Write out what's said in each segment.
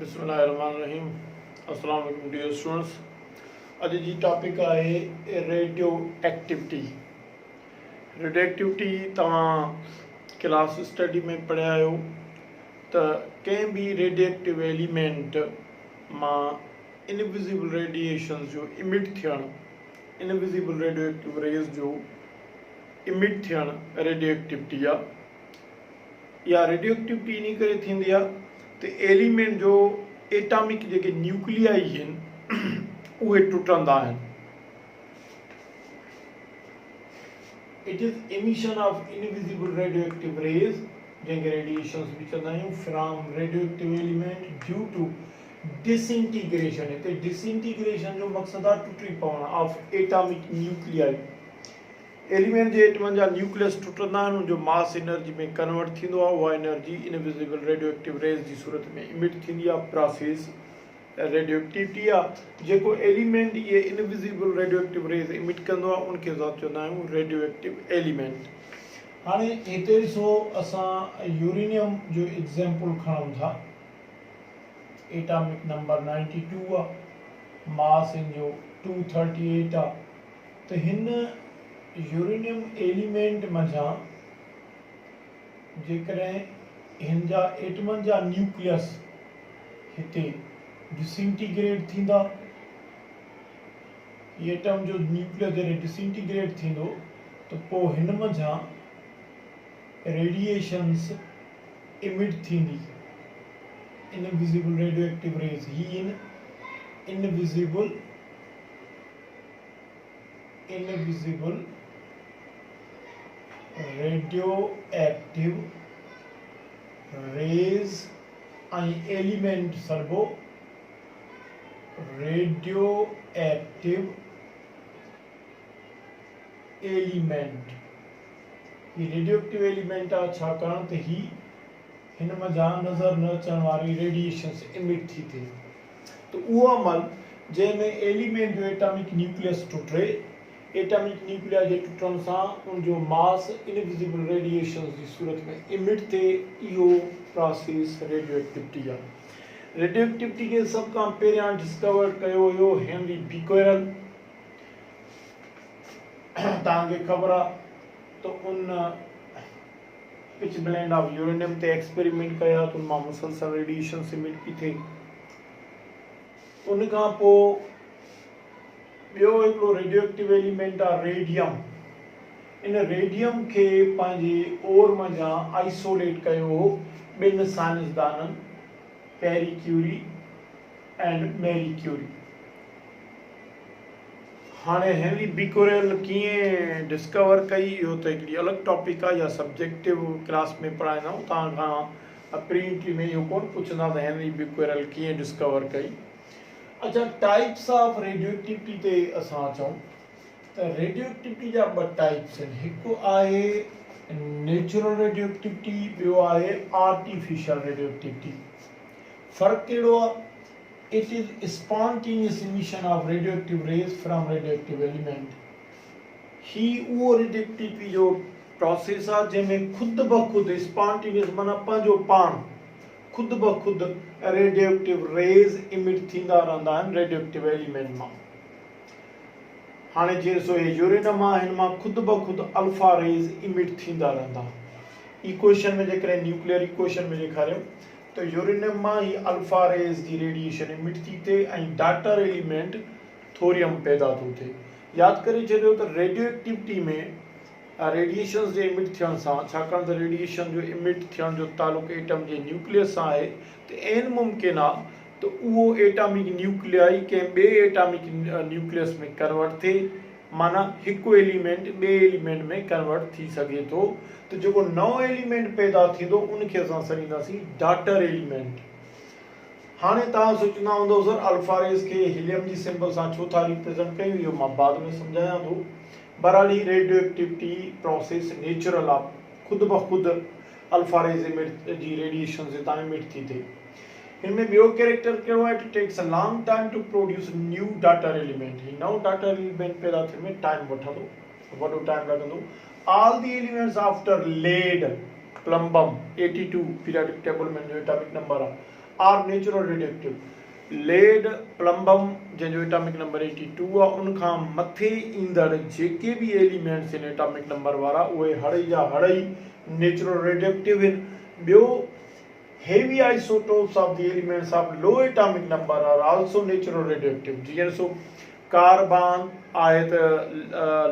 बिस्मिल्लाहिर्रहमानिर्रहीम। अस्सलाम वालेकुम डियर स्टूडेंट्स। अॼु जी टॉपिक आहे रेडियो एक्टिविटी। रेडियो एक्टिविटी तव्हां क्लास स्टडी में पढ़िया आहियो त कंहिं बि रेडियो एक्टिव एलिमेंट मां इनविजिबल रेडिएशन जो इमिट थियणु, इनविजिबल रेडियो एक्टिव रेज़ जो इमिट थियणु रेडियो एक्टिविटी आहे। या रेडियो एक्टिविटी इन करे थींदी आहे त एलिमेंट जो एटॉमिक जेके न्यूक्लियाई आहिनि उहे टुटंदा आहिनि। It is emission of invisible radio active rays जंहिंखे रेडिएशंस बि चवंदा आहियूं from radioactive element due to disintegration. हिते डिसइंटीग्रेशन जो मक़सदु आहे टुटी पवणु ऑफ एटॉमिक न्यूक्लियाई। एलिमेंट जे एटमनि जा न्यूक्लियस टुटंदा आहिनि, उनजो मास एनर्जी में कन्वर्ट थींदो आहे। उहा energy invisible radio active rays जी सूरत में इमिट थींदी आहे। प्रोसेस रेडियो एक्टिविटी आहे। जेको एलिमेंट इहे invisible radio active rays emit कंदो आहे उनखे असां चवंदा आहियूं रेडियो एक्टिव एलिमेंट। हाणे हिते ॾिसो, असां यूरेनियम जो एग्जाम्पल खणूं था। एटॉमिक नंबर 92 आहे, मास इन जो 238 आहे। त हिन यूरेनियम एलिमेंट मंझां जेकॾहिं हिन जा एटमनि जा न्यूक्लियस हिते डिसइंटीग्रेट थींदा, एटम जो न्यूक्लियस जॾहिं डिसइंटीग्रेट थींदो त पोइ हिन मंझां रेडिएशंस इमिट थींदी, इनविजिबल रेडियो एक्टिव रेज़। ही इनविजिबल रेडियो एक्टिव रेज़ ऐं element servo radio active element. ही रेडियो एक्टिव एलिमेंट आहे छाकाणि त ही हिन मंझां नज़र न अचण वारी रेडिएशंस इमिट थी थिए। त उहो अमल जंहिंमें एलिमेंट जो एटॉमिक न्यूक्लियस टुटे, एटॉमिक न्यूक्लिया जे टुटण सां उनजो मास इनविजिबल रेडिएशंस जी सूरत में इमिट थिए, इहो प्रोसेस रेडियो एक्टिविटी आहे। रेडियो एक्टिविटी खे सभ खां पहिरियां डिस्कवर कयो हुयो हेनरी बिक्वेरल। तव्हांखे ख़बर आहे त उन पिच ब्लेंड ऑफ यूरेनियम ते एक्सपेरिमेंट कया त उन मां मुसलसल रेडिएशंस इमिट पई थिए। उन खां पोइ ॿियो हिकिड़ो रेडियो एक्टिव एलिमेंट आहे रेडियम। इन रेडियम खे पंहिंजे ओर मंझां आइसोलेट कयो हो ॿिनि साइंसदाननि, पैरी क्यूरी एंड मैरी क्यूरी। हाणे हेनरी बिक्वेरल कीअं डिस्कवर कई इहो त हिकिड़ी अलॻि टॉपिक आहे, या सब्जेक्टिव क्लास में पढ़ाईंदा आहियूं। तव्हां खां प्री में इहो कोन पुछंदा त हेनरी बिक्वेरल कीअं डिस्कवर कई। अच्छा, टाइप्स ऑफ रेडियो एक्टिविटी ते असां अचूं त रेडियो एक्टिविटी जा ॿ टाइप्स आहिनि। हिकु आहे नेचुरल रेडियो एक्टिविटी, ॿियो आहे आर्टिफिशियल रेडियो एक्टिविटी। फ़र्क़ु कहिड़ो आहे? It is spontaneous emission of radio active rays from radioactive element. ही उहो रेडियो एक्टिविटी जो प्रोसेस आहे जंहिंमें ख़ुदि ब ख़ुदि स्पॉन्टेनियस माना पंहिंजो पाण ख़ुदि ब ख़ुदि रेडियो एक्टिव रेज़ इमिट थींदा रहंदा आहिनि रेडियो एक्टिव एलिमेंट मां। हाणे जीअं सो यूरेनियम आहे, हिन मां ख़ुदि ब ख़ुदि अल्फा रेज़ इमिट थींदा रहंदा। इक्वेशन में जेकॾहिं न्यूक्लियर इक्वेशन में ॾेखारियो त यूरेनियम मां ही अल्फा रेज़ जी रेडिएशन इमिट थी थिए ऐं डाटर एलिमेंट थोरियम पैदा थो थिए। यादि करे छॾियो त रेडियो एक्टिविटी में रेडिएशंस जे इमिट थियण सां, छाकाणि त रेडिएशन जो इमिट थियण जो तालुक़ु एटम जे न्यूक्लियस सां आहे, त एन मुमकिन आहे त उहो एटॉमिक न्यूक्लियाई कंहिं ॿिए एटॉमिक न्यूक्लियस में कन्वर्ट थिए, माना हिकु एलिमेंट ॿिए एलिमेंट में कन्वर्ट थी सघे थो। त जेको नओं एलिमेंट पैदा थींदो उनखे असां सॾींदासीं डाटर एलिमेंट। हाणे तव्हां सोचंदा हूंदव सर अल्फा रेज़ खे हीलियम जी सिंबल सां छो था रिप्रेज़ेंट कयूं, इहो मां बाद में सम्झायां थो। बहरहाल ही रेडियो एक्टिविटी प्रोसेस नेचुरल आहे, ख़ुदि ब ख़ुदि अल्फा रेज़ इमिट जी रेडिएशन हितां इमिट थी थिए। हिन में ॿियो कैरेक्टर कहिड़ो आहे? It takes a long time to produce new daughter element. ही नओं डाटर एलिमेंट पैदा थियण में टाइम वठंदो, वॾो टाइम लॻंदो। All the elements after lead plumbum 82 periodic table में जो एटॉमिक नंबर आहे, are natural radioactive. Lead plumbum जंहिंजो एटॉमिक नंबर 82 आहे, उन खां मथे ईंदड़ जेके बि एलिमेंट्स आहिनि एटॉमिक नंबर वारा उहे हड़ई जा हड़ई नेचुरल रेडियोएक्टिव आहिनि। ॿियो heavy isotopes of the elements of low atomic number are also natural radioactive। जीअं ॾिसो कार्बन आहे त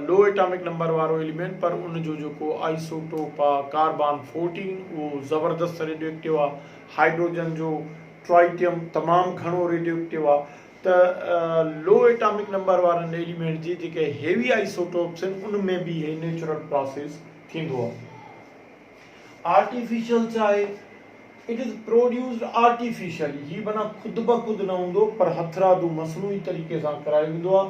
लो एटॉमिक नंबर वारो एलिमेंट, पर उन जो जेको आइसोटोप आहे कार्बन 14 उहो ज़बरदस्त रेडियोएक्टिव आहे। हाइड्रोजन जो ट्राइटियम तमामु घणो रेडियोएक्टिव आहे। त लो एटॉमिक नंबर वारनि एलिमेंट जी जेके हेवी आइसोटोप्स आहिनि उन में बि इहे नेचुरल प्रोसेस थींदो आहे। आर्टिफिशियल चाहे इट इज़ प्रोड्यूस्ड आर्टिफिशियली, ही माना खुद ब खुद न हूंदो पर हथरादू मसनूई तरीक़े सां करायो वेंदो आहे।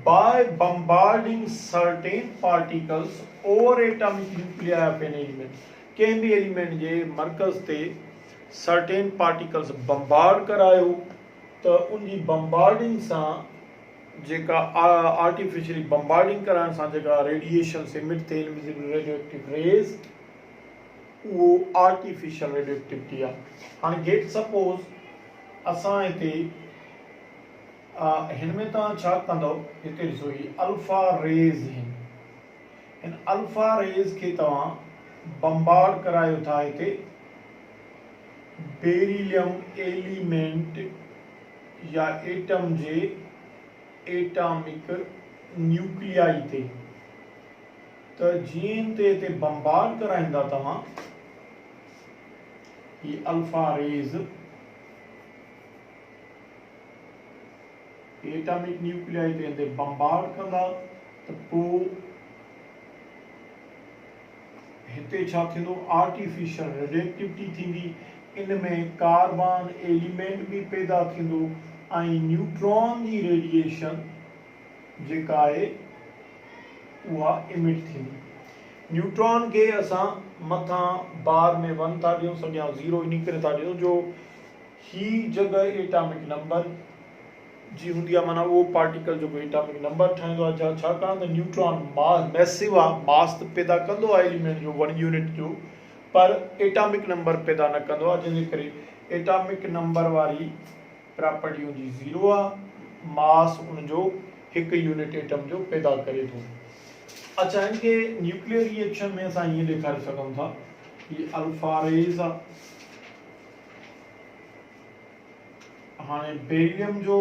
By bombarding certain particles over atomic nuclei of an element. कंहिं बि एलिमेंट जे मर्कज़ ते सर्टेन पार्टिकल्स बम्बार्ड करायो त उन जी बम्बार्डिंग सां जेका आर्टिफिशियली बम्बार्डिंग कराइण सां जेका रेडिएशन एमिट थिए इनविजिबल रेडियोएक्टिव रेज, वो आर्टिफिशियल रेडियोएक्टिविटी आहे। हाणे गेट सपोज असां हिते हिन में तव्हां छा कंदव, हिते ॾिसो ही अल्फा रेज़ आहिनि, हिन अल्फा रेज़ खे तव्हां बम्बार्ड करायो था हिते बेरिलियम एलिमेंट या एटम जे एटॉमिक न्यूक्लियाई ते। त जीअं ते हिते बम्बार्ड कराईंदा तव्हां ये अल्फा रेज एटॉमिक न्यूक्लियाई ते हिते बम्बार्ड कंदा त पोइ हिते छा थींदो, आर्टिफिशियल रेडियोएक्टिविटी थींदी। इन में कार्बन एलिमेंट भी पैदा थींदो ऐं न्यूट्रॉन जी रेडिएशन जेका आहे उहा इमिट थींदी। न्यूट्रॉन के असां मथां बार में 1 था ॾियूं, सॼा 0 इन करे था ॾियूं जो ही जगह एटॉमिक नंबर जी हूंदी आहे, माना उहो पार्टिकल जेको एटॉमिक नंबर ठाहींदो आहे। छाकाणि त न्यूट्रॉन मैसिव आहे, मास त पैदा कंदो आहे एलिमेंट जो 1 यूनिट जो, पर एटॉमिक नंबर पैदा न कंदो आहे, जंहिंजे करे एटॉमिक नंबर वारी प्रॉपर्टी हुनजी 0 आहे, मास उनजो 1 यूनिट एटम जो पैदा करे थो। अच्छा, इनके न्यूक्लियर रिएक्शन में असां ये ॾेखारे सघूं था कि अल्फा रेज आहे। हाणे बेरिलियम जो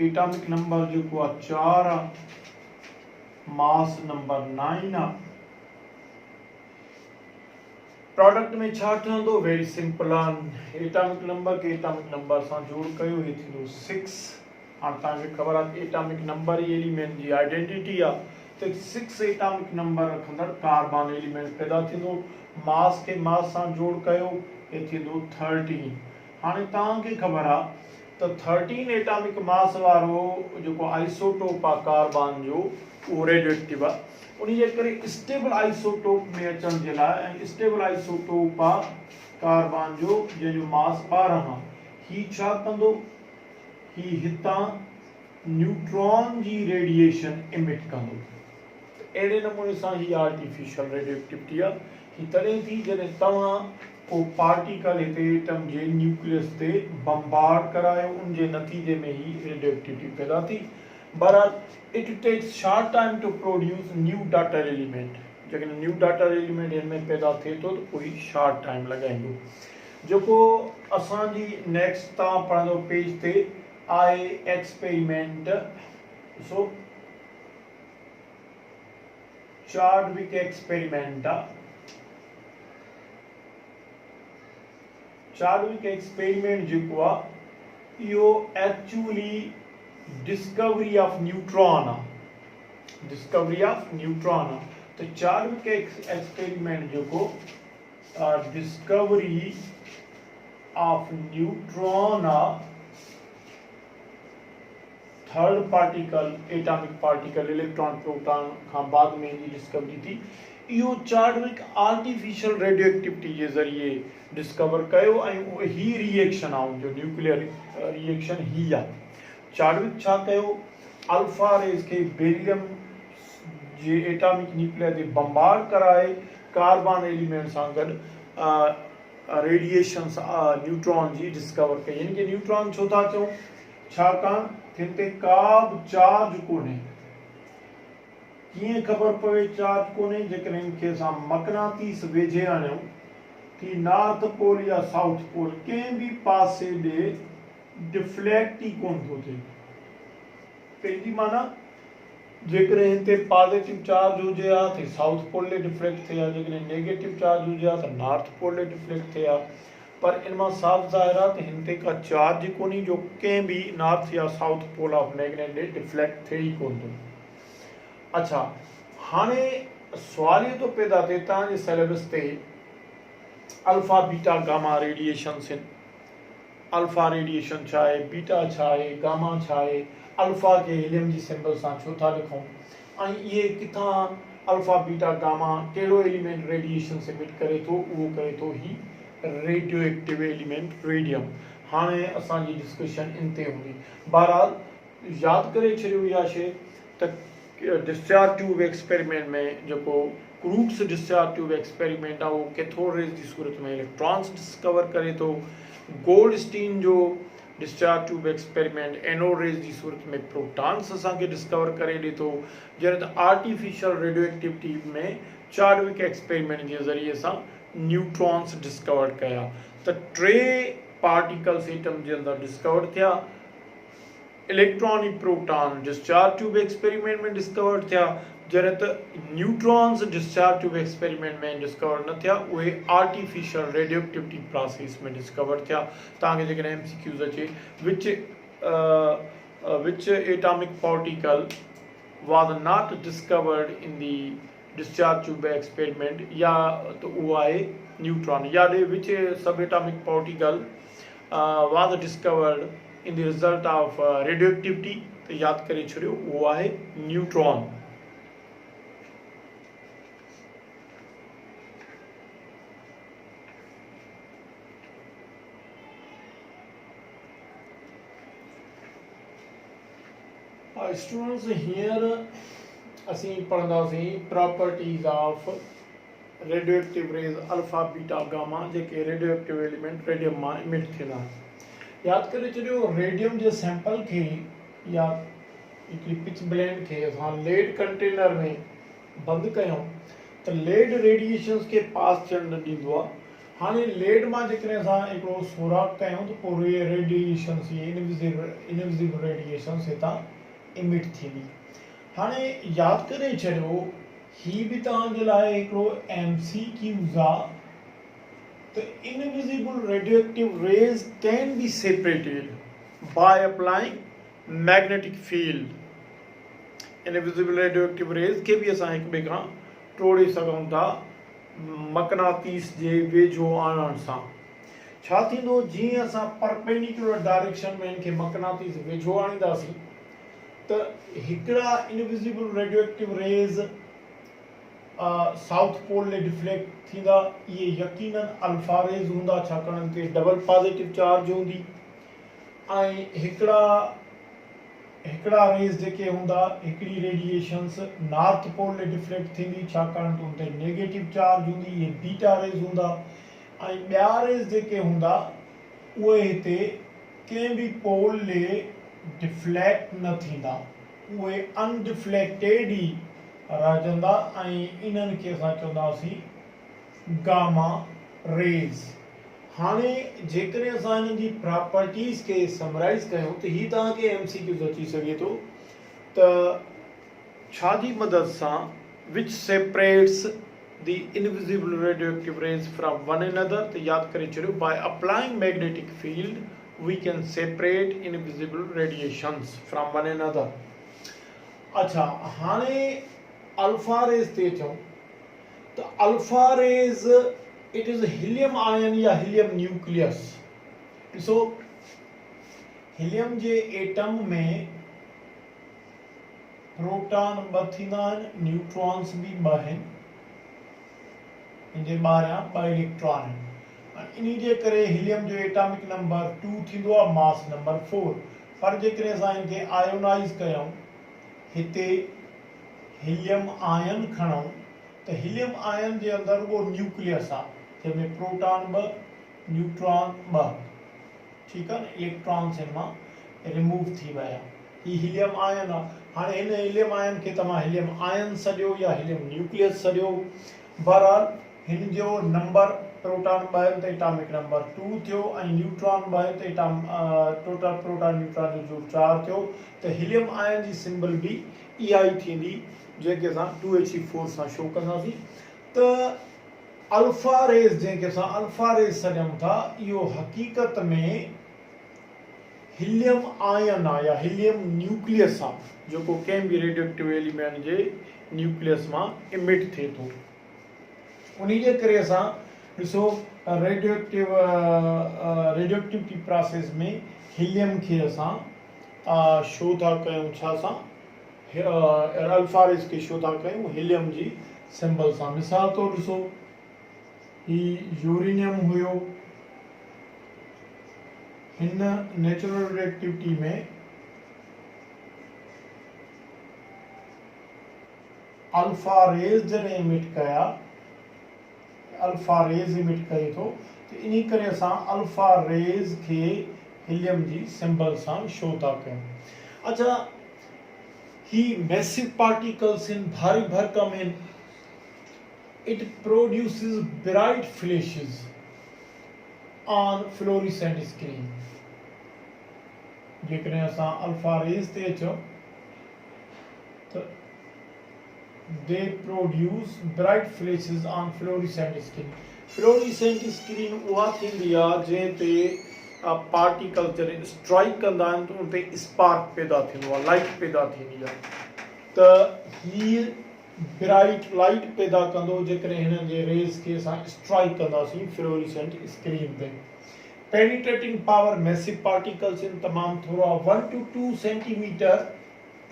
एटॉमिक नंबर जेको आहे 4 आहे, मास नंबर 9 आहे। प्रोडक्ट में छा ठहंदो, वेरी सिंपल आहे, एटॉमिक नंबर के एटॉमिक नंबर सां जोड़ कयो, ये थींदो 6। हाणे तव्हांखे ख़बर आहे एटॉमिक नंबर ही एलिमेंट जी आइडेंटिटी आहे, त 6 एटॉमिक नंबर रखंदड़ कार्बन एलिमेंट पैदा थींदो। मास के मास सां जोड़ कयो, ये थींदो 13। हाणे तव्हांखे ख़बर आहे त 13 एटॉमिक मास वारो जेको आइसोटोप आहे कार्बन जो उहो रेडियोएक्टिव आहे। उन जे करे स्टेबल आइसोटोप में अचण जे लाइ, ऐं स्टेबल आइसोटोप आहे कार्बन जो जंहिंजो मास 12 आहे, ही छा कंदो, ही हितां न्यूट्रॉन जी रेडिएशन इमिट कंदो। अहिड़े नमूने सां ही आर्टिफिशियल रेडियोएक्टिविटी आहे। ही तॾहिं थी जॾहिं तव्हां को पार्टिकल हिते एटम जे न्यूक्लियस ते बम्बार्ड करायो, उन जे नतीजे में ही रेडियोएक्टिविटी पैदा थी। बहरहाल it takes short time to produce new daughter element. जेकॾहिं न्यू डाटर एलिमेंट हिन में पैदा थिए थो त कोई शॉर्ट टाइम लॻाईंदो। जेको असांजी नेक्स्ट तव्हां पढ़ंदो पेज ते आहे एक्सपेरिमेंट, सो चार्डविक एक्सपेरिमेंट आहे। चार्डविक एक्सपेरिमेंट जेको आहे इहो एक्चुअली डिस्कवरी ऑफ न्यूट्रॉन आहे, डिस्कवरी ऑफ न्यूट्रॉन आहे। त चार्डविक एक्सपेरिमेंट जेको डिस्कवरी ऑफ न्यूट्रॉन आहे, third particle atomic particle electron proton खां बाद में इनकी डिस्कवरी थी। इहो चार्डविक आर्टिफिशियल रेडियोएक्टिविटी जे ज़रिए डिस्कवर कयो ऐं ही रिएक्शन आहे जो न्यूक्लियर रिएक्शन ही आहे। चार्डविक छा कयो, अल्फा रेज के बेरिलियम जे एटॉमिक न्यूक्लियर ते बम्बार्ड कराए कार्बन एलिमेंट सां गॾु रेडिएशंस न्यूट्रॉन जी डिस्कवर कई, यानी कि न्यूट्रॉन छो था चऊं, छाकाणि थिन ते का बि चार्ज कोन्हे। कीअं ख़बर पवे चार्ज कोन्हे, जेकॾहिं इनखे असां मक़नातीस वेझे आणियूं कि नॉर्थ पोल या साउथ पोल कंहिं बि पासे ॾे डिफ्लेक्ट ई कोन थो थिए। पंहिंजी माना जेकॾहिं हिते पॉजिटिव चार्ज हुजे हा त साउथ पोल ॾे डिफ्लेक्ट थिए हा, जेकॾहिं नेगेटिव चार्ज हुजे हा त नॉर्थ पोल ॾे डिफ्लेक्ट थिए हा। पर इन मां साफ़ ज़ाहिर आहे त हिन ते का चार्ज कोन्हे जो कंहिं बि नॉर्थ या साउथ पोल ऑफ मैग्नेट ॾे डिफ्लेक्ट थिए ई कोन थो। अच्छा, हाणे सुवाल इहो थो पैदा थिए तव्हांजे सिलेबस ते अल्फा बीटा गामा रेडिएशंस आहिनि। अल्फा रेडिएशन छा आहे, बीटा छा आहे, गामा छा आहे, अल्फा खे हीलियम जी सिंबल सां छो था लिखूं, ऐं इहे किथां अल्फा बीटा गामा कहिड़ो एलिमेंट रेडिएशन एमिट करे थो, उहो करे थो ही रेडियो एक्टिव एलिमेंट रेडियम। हाणे असांजी डिस्कशन इन ते हूंदी। बहरहाल यादि करे छॾियो इहा शइ त डिस्चार्ज ट्यूब एक्सपेरिमेंट में जेको क्रूक्स डिस्चार्ज ट्यूब एक्सपेरिमेंट आहे उहो कैथोड रेज जी सूरत में इलेक्ट्रॉन्स डिस्कवर करे थो। गोल्डस्टीन जो discharge tube experiment anode rays जी सूरत में प्रोटॉन्स असांखे डिस्कवर करे ॾिए थो। जॾहिं त आर्टिफिशियल रेडियो एक्टिविटी में चार्विक एक्सपेरिमेंट जे ज़रिए सां न्यूट्रॉन्स डिस्कवर कया। त टे पार्टिकल्स एटम जे अंदरि डिस्कवर थिया। इलेक्ट्रॉन ऐं प्रोटॉन डिस्चार्ज ट्यूब एक्सपेरिमेंट में डिस्कवर थिया, जॾहिं त न्यूट्रॉन्स डिस्चार्ज ट्यूब एक्सपेरिमेंट में डिस्कवर न थिया, उहे आर्टिफिशियल रेडियो एक्टिविटी प्रोसेस में डिस्कवर थिया। तव्हांखे जेकॾहिं MCQs अचे विच atomic particle was not discovered in the discharge tube experiment, या तो उहो आहे न्यूट्रॉन, या विच सब atomic particle was discovered in the result of radioactivity, तो याद करे छॾियो उहो आहे न्यूट्रॉन। स्टूडेंट्स हींअर असीं पढ़ंदासीं properties of radioactive rays alpha beta gamma, जेके रेडियो एक्टिव एलिमेंट रेडियम मां इमिट थींदा। यादि करे छॾियो रेडियम जे सैंपल खे या हिकिड़ी पिच ब्लेंड खे असां लेड कंटेनर में बंदि कयूं त लेड रेडिएशंस खे पास थियणु न ॾींदो आहे। हाणे लेड मां जेकॾहिं असां हिकिड़ो सोराख़ कयूं त पोइ रेडिएशंस इनविजिबल रेडिएशंस हितां इमिट थींदी। हाणे यादि करे छॾियो ही बि तव्हांजे लाइ हिकिड़ो MCQs आहे त invisible radioactive rays can be separated by applying magnetic field। invisible radioactive rays खे बि असां हिक ॿिए खां टोड़े सघूं था मक़नातीस जे वेझो आणण सां। छा थींदो, जीअं असां परपेंडिकुलर डायरेक्शन में इनखे मक़नातीस वेझो आणींदासीं त हिकिड़ा invisible radioactive rays south pole ॾे डिफ्लेक्ट थींदा। इहे यकीनन अल्फा रेज हूंदा, छाकाणि ते डबल पॉजिटिव चार्ज हूंदी। ऐं हिकिड़ा रेज जेके हूंदा, हिकिड़ी रेडिएशंस नॉर्थ पोल ॾे डिफ्लेक्ट थींदी, छाकाणि त उते नेगेटिव चार्ज हूंदी, इहे बीटा रेज हूंदा। ऐं ॿिया रेज जेके हूंदा उहे हिते कंहिं बि पोल ॾे डिफ्लेक्ट न थींदा, उहे अनडिफ्लेक्टेड ई रहजंदा ऐं इन्हनि खे असां चवंदासीं गामा रेज। हाणे जेकॾहिं असां हिननि जी प्रॉपर्टीज़ खे समराइज़ कयूं त हीअ तव्हांखे MCQs अची सघे थो त छा जी मदद सां which separates the invisible radioactive rays from one another. त यादि करे छॾियो by applying magnetic field we can separate invisible radiations from one another। अच्छा, हाणे अल्फा रेज ते अचूं त alpha rays it is helium ion या हीलियम न्यूक्लियस। ॾिसो हीलियम जे एटम में प्रोटॉन ॿ थींदा आहिनि, न्यूट्रॉन्स बि ॿ आहिनि, इनजे ॿाहिरियां ॿ इलेक्ट्रॉन आहिनि। इन जे करे हीलियम जो एटॉमिक नंबर 2 थींदो आहे, मास नंबर 4। पर जेकॾहिं असां इनखे आयोनाइज़ कयूं, हिते हीलियम आयन खणूं त हीलियम आयन जे अंदरि उहो न्यूक्लियस आहे जंहिंमें प्रोटॉन 2 न्यूट्रॉन 2, ठीक है न, इलेक्ट्रॉन्स इन मां रिमूव थी विया। ही हीलियम आयन आहे। हाणे हिन हीलियम आयन खे तव्हां हीलियम आयन सॾियो या हीलियम न्यूक्लियस सॾियो, बहरहाल हिन जो नंबर प्रोटॉन 2 आहिनि त एटॉमिक नंबर 2 थियो, ऐं न्यूट्रॉन 2 आहिनि त टोटल प्रोटॉन न्यूट्रॉन जो 4 थियो। त हीलियम आयन जी सिंबल बि EI थींदी, जंहिंखे असां 2He4 सां शो कंदासीं। त अल्फा रेज़, जंहिंखे असां अल्फा रेज़ सॾियूं था, इहो हक़ीक़त में हीलियम आयन आहे या हीलियम न्यूक्लियस आहे, जेको कंहिं बि रेडियोएक्टिव एलिमेंट जे न्यूक्लियस मां इमिट थिए थो। उन जे करे असां ॾिसो रेडियोएक्टिविटी प्रोसेस में हीलियम खे असां शो था कयूं छा सां, अल्फा रेज़ खे शो था कयूं हीलियम जी सिंबल सां। मिसाल तौर ॾिसो, ही यूरेनियम हुयो, हिन नेचुरल रेडियोएक्टिविटी में अल्फा रेज़ जॾहिं इमिट कया, अल्फा रेज़ इमिट करे थो, त इन करे असां अल्फा रेज़ खे हीलियम जी सिंबल सां शो था कयूं। अच्छा, ही मैसिव पार्टिकल्स इन भारी भरकम इन, it produces bright flashes on fluorescent screen। जेकॾहिं असां अल्फा रेज़ ते अचूं त they produce bright flashes on fluorescent screen। fluorescent screen उहा थींदी आहे जंहिं ते पार्टिकल जॾहिं स्ट्राइक कंदा आहिनि त उन ते स्पार्क पैदा थींदो आहे, लाइट पैदा थींदी आहे। त ही ब्राइट लाइट पैदा कंदो जेकॾहिं हिननि जे रेज़ खे असां स्ट्राइक कंदासीं फ्लोरिसेंट स्क्रीन ते। Penetrating power massive particles in तमामु थोरो आहे, 1 to 2 सेंटीमीटर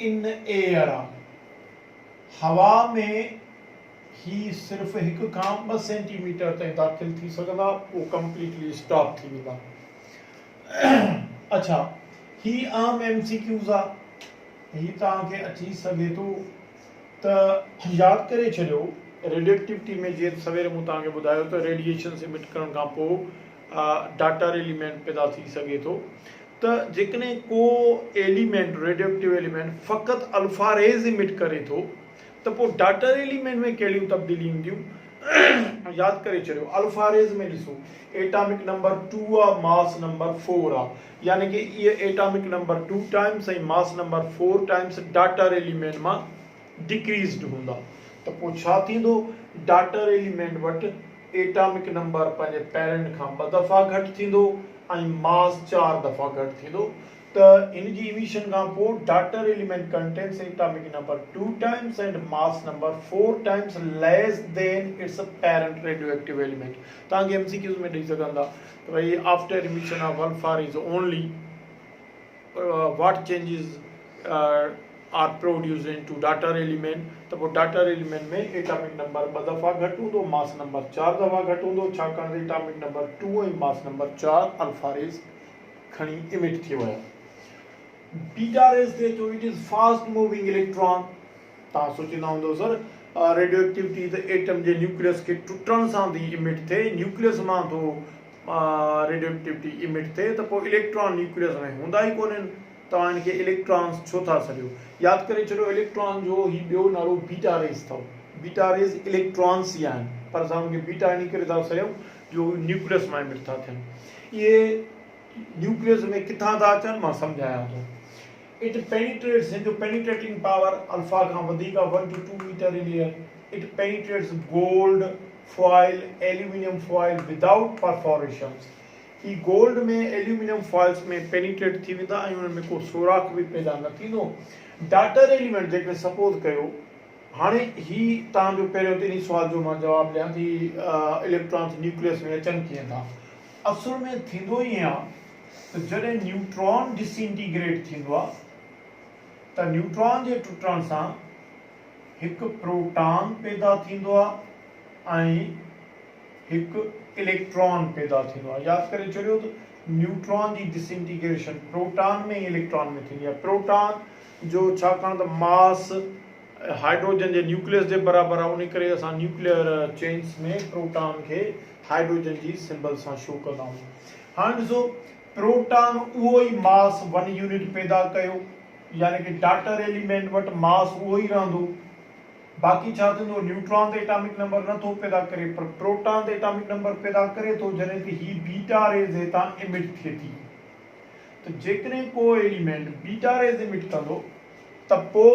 इन एयर आहे। हवा में ही सिर्फ़ु 1 खां 2 सेंटीमीटर ताईं दाख़िल थी सघंदा, पोइ कंप्लीटली स्टॉप थी वेंदा। अच्छा, ही आम MCQs आहे, ही तव्हांखे अची सघे थो त यादि करे छॾियो। रेडियोएक्टिविटी में जीअं सवेर मूं तव्हांखे ॿुधायो त रेडिएशन इमिट करण खां पोइ डाटर एलिमेंट पैदा थी सघे थो। त जेकॾहिं को एलिमेंट रेडियोएक्टिव एलिमेंट फ़क़ति अल्फा रेज़ इमिट करे थो, त पोइ डाटर एलिमेंट में कहिड़ियूं तब्दीलियूं ईंदियूं, यादि करे छॾियो। अल्फा रेज़ में ॾिसो, एटॉमिक नंबर 2 आहे, मास नंबर 4 आहे, यानी कि इहे एटॉमिक नंबर 2 टाइम्स ऐं मास नंबर 4 टाइम्स डाटर एलिमेंट मां डिक्रीज़्ड हूंदा। त पोइ छा थींदो, डाटर एलिमेंट वटि एटॉमिक नंबर पंहिंजे पेरेंट खां 2 दफ़ा घटि थींदो ऐं मास 4 दफ़ा घटि थींदो। त इन जी इमिशन खां पोइ daughter element contents atomic number 2 times and mass number 4 times less than its parent radioactive element. तव्हांखे MCQs में ॾेई सघंदा त भई after emission of alpha rays only what changes are produced into daughter element. त पोइ डाटर एलिमेंट में atomic number 2 दफ़ा घटि हूंदो, मास नंबर 4 दफ़ा घटि हूंदो, छाकाणि त एटॉमिक नंबर 2 ऐं मास नंबर 4 अल्फा रेज़ खणी इमिट थी विया। बीटा रेज़ ते जो it is fast moving electron. तव्हां सोचींदा हूंदो सर रेडियोएक्टिविटी त एटम जे न्यूक्लियस खे टुटण सां थी इमिट थिए, न्यूक्लियस मां थो रेडियोएक्टिविटी इमिट थिए, त पोइ इलेक्ट्रॉन न्यूक्लियस में हूंदा ई कोन्हनि, तव्हां हिनखे इलेक्ट्रॉन्स छो था सॾियो। यादि करे छॾियो, इलेक्ट्रॉन जो ही ॿियो नालो बीटा रेज़ अथव। बीटा रेज़ इलेक्ट्रॉन्स ई आहिनि, पर असां हुनखे बीटा इन करे था सॾियूं जो न्यूक्लियस मां इमिट था थियनि। इहे न्यूक्लियस में किथां था अचनि, मां सम्झायां थो। It penetrates into penetrating power अल्फा खां वधीक 1 to 2 metre in air. It penetrates gold foil, aluminium foil without perforations। ही गोल्ड में एल्यूमिनियम फॉइल्स में पेनिट्रेट थी वेंदा ऐं उन्हनि में को सोराख बि पैदा न थींदो। डाटर एलिमेंट जेके सपोज कयो, हाणे ही तव्हांजो पहिरियों तिनी सुवाल जो मां जवाबु ॾियां थी, इलेक्ट्रॉन्स न्यूक्लियस में अचनि कीअं था। असुल में थींदो ई आहे त जॾहिं न्यूट्रॉन डिसइंटीग्रेट थींदो आहे त न्यूट्रॉन जे टुटण सां हिकु प्रोटॉन पैदा थींदो आहे ऐं हिकु इलेक्ट्रॉन पैदा थींदो आहे। यादि करे छॾियो त न्यूट्रॉन जी डिसइंटीग्रेशन प्रोटॉन में ऐं इलेक्ट्रॉन में थींदी आहे। प्रोटॉन जो छाकाणि त मास हाइड्रोजन जे न्यूक्लियस जे बराबर आहे, उन करे असां न्यूक्लियर चेन्स में प्रोटॉन खे हाइड्रोजन जी सिंबल सां शो कंदा आहियूं। हाणे ॾिसो प्रोटॉन उहो ई मास 1 यूनिट पैदा कयो, यानी कि डाटर एलिमेंट वटि मास उहो ई रहंदो, बाक़ी छा थींदो, न्यूट्रॉन ते एटॉमिक नंबर नथो पैदा करे, पर प्रोटॉन ते एटॉमिक नंबर पैदा करे थो, जॾहिं कि ही बीटा रेज़ हितां इमिट थिए थी। त जेकॾहिं को एलिमेंट बीटा रेज़ इमिट कंदो त पोइ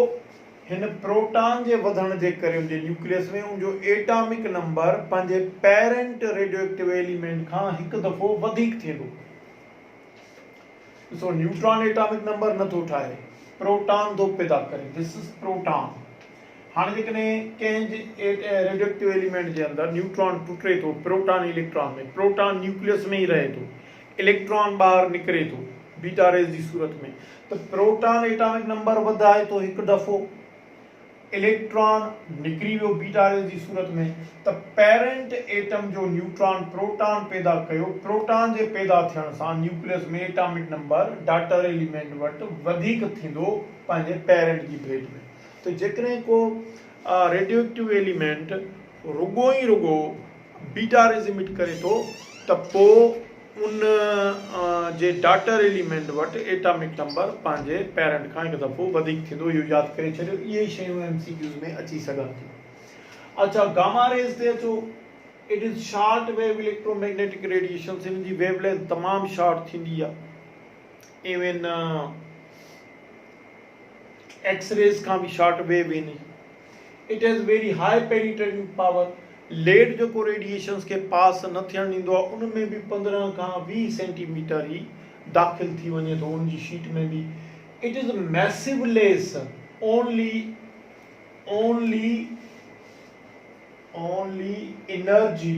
हिन प्रोटॉन जे वधण जे करे उनजे न्यूक्लियस में उनजो एटॉमिक नंबर पंहिंजे पेरेंट रेडियोएक्टिव एलिमेंट खां हिकु दफ़ो वधीक थींदो। ॾिसो न्यूट्रॉन एटॉमिक नंबर नथो ठाहे, प्रोटॉन थो पैदा करे, दिस इज प्रोटॉन। हाणे जेकॾहिं कंहिं रेडियोएक्टिव एलिमेंट जे अंदरि न्यूट्रॉन टुटे थो प्रोटॉन इलेक्ट्रॉन में, प्रोटॉन न्यूक्लियस में ई रहे थो, इलेक्ट्रॉन ॿाहिरि निकिरे थो बीटा रेज़ जी सूरत में, त प्रोटॉन एटॉमिक नंबर वधाए थो हिकु दफ़ो, इलेक्ट्रॉन निकिरी वियो बीटा रेज़ जी सूरत में, त पेरेंट एटम जो न्यूट्रॉन प्रोटॉन पैदा कयो, प्रोटॉन जे पैदा थियण सां न्यूक्लियस में एटॉमिक नंबर डाटर एलिमेंट वटि वधीक थींदो पंहिंजे पेरेंट जी भेट में। त जेकॾहिं को रेडियोएक्टिव एलिमेंट रुगो बीटा रेज़ इमिट करे थो त पोइ उन जे डाटर एलिमेंट वटि एटॉमिक नंबर पंहिंजे पेरेंट खां हिकु दफ़ो वधीक थींदो। इहो यादि करे छॾियो, इहे शयूं MCQs में अची सघनि थियूं। अच्छा, गामा रेज़ ते अचो। It is short wave electromagnetic radiation, हिन जी वेवलेंथ तमामु शॉर्ट थींदी आहे, इवन एक्सरेज़ खां बि शॉर्ट वेव ईंदी। It has very high penetrating power, lead जेको रेडिएशंस खे पास न थियणु ॾींदो आहे, उन में बि 15 खां 20 सेंटीमीटर ई दाख़िल थी वञे थो उनजी शीट में बि। It is massless, only energy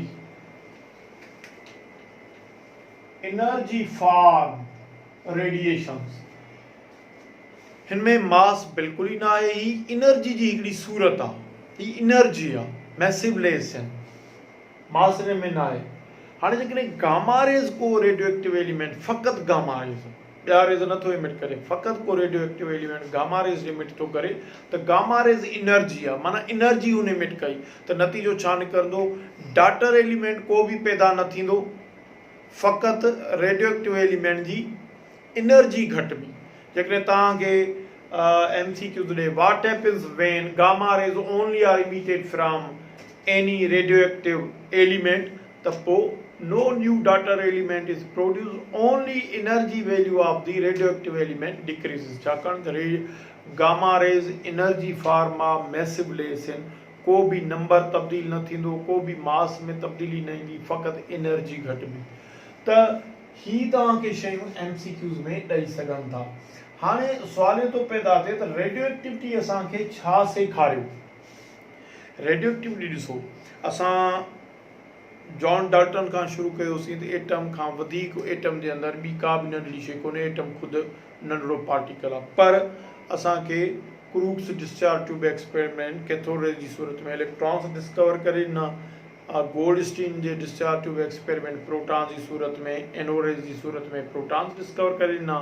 form radiations, हिन में मास बिल्कुलु ई न आहे, ही एनर्जी जी हिकिड़ी सूरत आहे, ही एनर्जी आहे, मैसिवलेस आहिनि, मास हिन में न आहे। हाणे जेकॾहिं गामा रेज़ को रेडियोएक्टिव एलिमेंट, फ़क़ति गामा रेज़, ॿिया रेज़ नथो इमिट करे, फ़क़ति को radioactive element gamma rays emit थो करे, त गामा रेज़ एनर्जी आहे, माना एनर्जी हुन इमिट कई, त नतीजो छा निकिरंदो, डाटर एलिमेंट को बि पैदा न थींदो, फ़क़ति रेडियोएक्टिव एलिमेंट जी एनर्जी घटिबी। जेकॾहिं तव्हांखे MCQ ॾे, what happens when gamma rays only are emitted from any radioactive element, the no new data element is produced, only energy value of the radioactive element decreases। छाकाणि त gamma rays energy form of massless आहिनि, को बि number तब्दील न थींदो, को बि मास में तब्दीली न ईंदी, फ़क़ति एनर्जी घटिबी। त ही तव्हांखे शयूं MCQs में ॾेई सघनि था। हाणे सुवाल थो पैदा थिए त रेडियोएक्टिविटी असांखे छा सेखारियो। रेडियोएक्टिविटी ॾिसो, असां जॉन डाल्टन खां शुरू कयोसीं त एटम खां वधीक एटम जे अंदरि ॿी का बि नंढड़ी शइ कोन्हे, एटम ख़ुदि नंढड़ो पार्टिकल आहे, पर असांखे Crookes discharge tube experiment cathode rays जी सूरत में इलेक्ट्रॉन्स डिस्कवर करे ॾिना, गोल्डस्टीन जे डिस्चार्ज ट्यूब एक्सपेरिमेंट प्रोटॉन जी सूरत में, एनोड रेज़ जी सूरत में प्रोटॉन्स डिस्कवर करे ॾिना,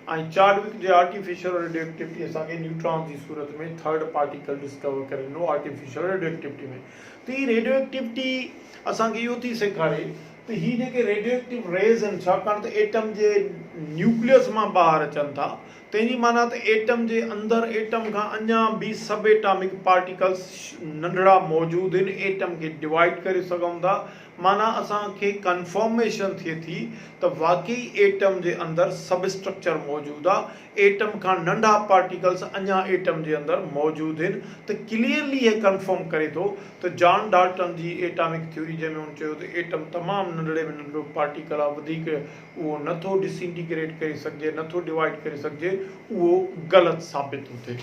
ऐं चार्विक जे आर्टिफिशियल रेडियोएक्टिविटी असांखे न्यूट्रॉन जी सूरत में थर्ड पार्टिकल डिस्कवर करे ॾिनो आर्टिफिशियल रेडियोएक्टिविटी में। त ही रेडियोएक्टिविटी असांखे इहो थी सेखारे त ही जेके रेडियोएक्टिव रेज़ आहिनि, छाकाणि त एटम जे न्यूक्लियस मां ॿाहिरि अचनि था, तंहिंजी माना त एटम जे अंदरि एटम खां अञा बि सब एटॉमिक पार्टिकल्स नंढड़ा मौजूदु आहिनि, एटम खे डिवाइड करे सघूं था, माना असांखे कंफर्मेशन थिए थी त वाकई एटम जे अंदरि सब स्ट्रक्चर मौजूदु आहे, एटम खां नंढा पार्टिकल्स अञा एटम जे अंदरि मौजूदु आहिनि। त क्लियरली इहे कंफर्म करे थो त जॉन डाल्टन जी एटॉमिक थ्योरी, जंहिंमें हुन चयो त एटम तमामु नंढड़े में नंढड़ो पार्टिकल आहे, वधीक उहो नथो डिसइंटीग्रेट करे सघिजे, नथो डिवाइड करे सघिजे, उहो ग़लति साबित थो थिए।